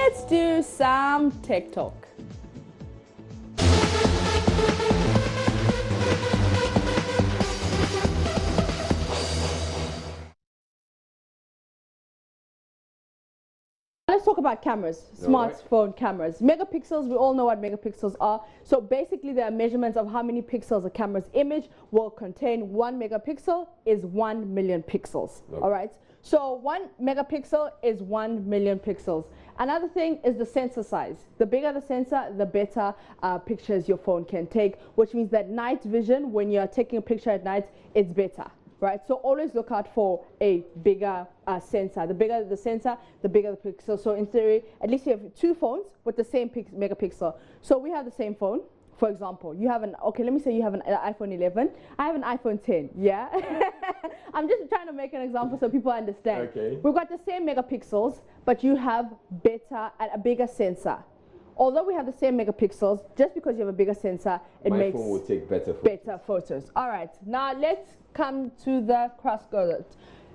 let's do some tech talk. Let's talk about cameras, smartphone cameras. Megapixels, we all know what megapixels are. So basically they are measurements of how many pixels a camera's image will contain. 1 megapixel is 1 million pixels, all right? So 1 megapixel is 1 million pixels. Another thing is the sensor size. The bigger the sensor, the better pictures your phone can take, which means that night vision, when you're taking a picture at night, it's better. Right, so always look out for a bigger sensor. The bigger the sensor, the bigger the pixel. So in theory, at least you have 2 phones with the same megapixel. So we have the same phone. For example, you have let me say you have an iPhone 11. I have an iPhone 10, yeah? I'm just trying to make an example so people understand. Okay. We've got the same megapixels, but you have better and a bigger sensor. Although we have the same megapixels, just because you have a bigger sensor, it makes my phone will take better photos. All right, now let's come to the cross-code.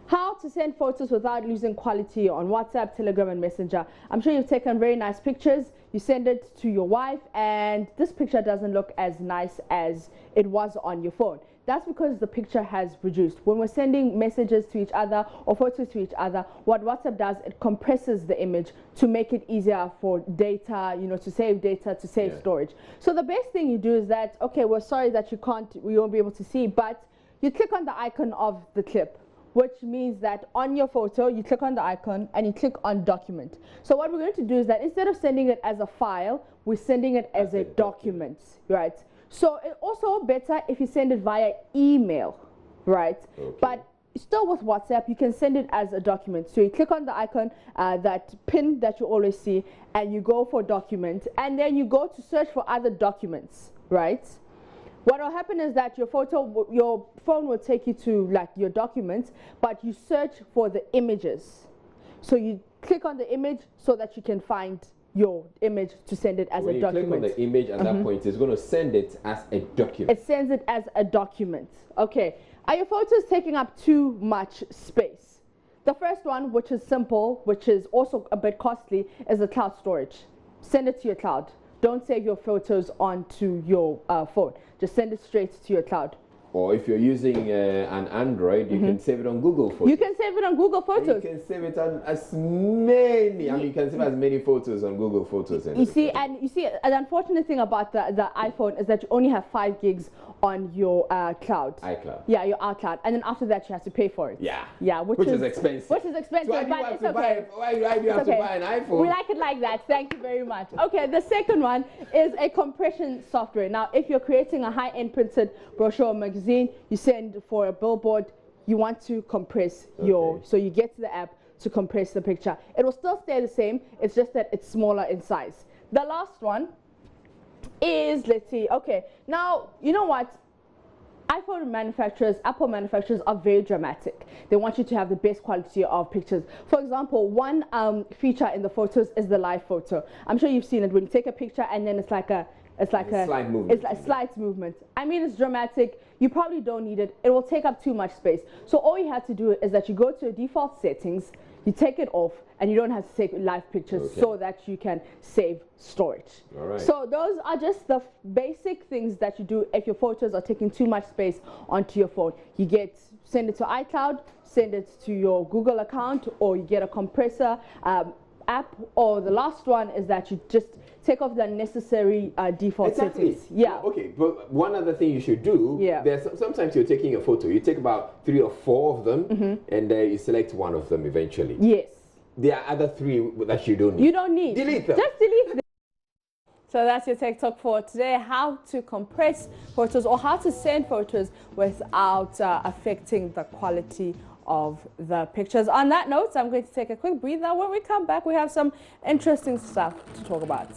How to send photos without losing quality on WhatsApp, Telegram, and Messenger. I'm sure you've taken very nice pictures. You send it to your wife, and this picture doesn't look as nice as it was on your phone. That's because the picture has reduced. When we're sending messages to each other or photos to each other, what WhatsApp does, it compresses the image to make it easier for data, to save data, to save storage. So the best thing you do is that, okay, we're sorry that you won't be able to see, but you click on the icon of the clip, which means that on your photo, you click on the icon and you click on document. So what we're going to do is that instead of sending it as a file, we're sending it as a document, right? So it's also better if you send it via email, right? Okay. But still with WhatsApp, you can send it as a document. So you click on the icon, that pin that you always see, and you go for document, and then you go to search for other documents, right? What will happen is that your phone will take you to like your documents, but you search for the images. So you click on the image so that you can find your image to send it as a document. When you click on the image at that point, it's going to send it as a document. It sends it as a document. Okay. Are your photos taking up too much space? The first one, which is simple, which is also a bit costly, is the cloud storage. Send it to your cloud. Don't save your photos onto your phone. Just send it straight to your cloud. Or if you're using an Android, you can save it on Google Photos. You can save it on Google Photos. And you can save it on as many. You can save as many photos on Google Photos. You see, the unfortunate thing about the iPhone is that you only have 5 gigs on your cloud. iCloud. Yeah, your iCloud, and then after that you have to pay for it. Yeah. Yeah, which is expensive. Which is expensive, so but it's okay. Why do you have to buy an iPhone? We like it like that. Thank you very much. Okay, the second one is a compression software. Now, if you're creating a high-end printed brochure or magazine, you send for a billboard, you want to compress so you get to the app to compress the picture. It will still stay the same, it's just that it's smaller in size. The last one is, let's see, okay, now, you know what? iPhone manufacturers, Apple manufacturers are very dramatic. They want you to have the best quality of pictures. For example, one feature in the photos is the live photo. I'm sure you've seen it when you take a picture and then it's like a slide movement. It's like a slight movement. I mean, it's dramatic. You probably don't need it. It will take up too much space. So all you have to do is that you go to your default settings, you take it off, and you don't have to take live pictures so that you can save storage. All right. So those are just the basic things that you do if your photos are taking too much space onto your phone. You send it to iCloud, send it to your Google account, or you get a compressor app, or the last one is that you just take off the unnecessary default settings. Yeah. Okay, but one other thing you should do, sometimes you're taking a photo, you take about 3 or 4 of them, and you select one of them eventually. Yes. There are other 3 that you don't need. You don't need. Delete them. Just delete them. So that's your Tech Talk for today, how to compress photos or how to send photos without affecting the quality of the pictures. On that note, I'm going to take a quick breather. When we come back, we have some interesting stuff to talk about.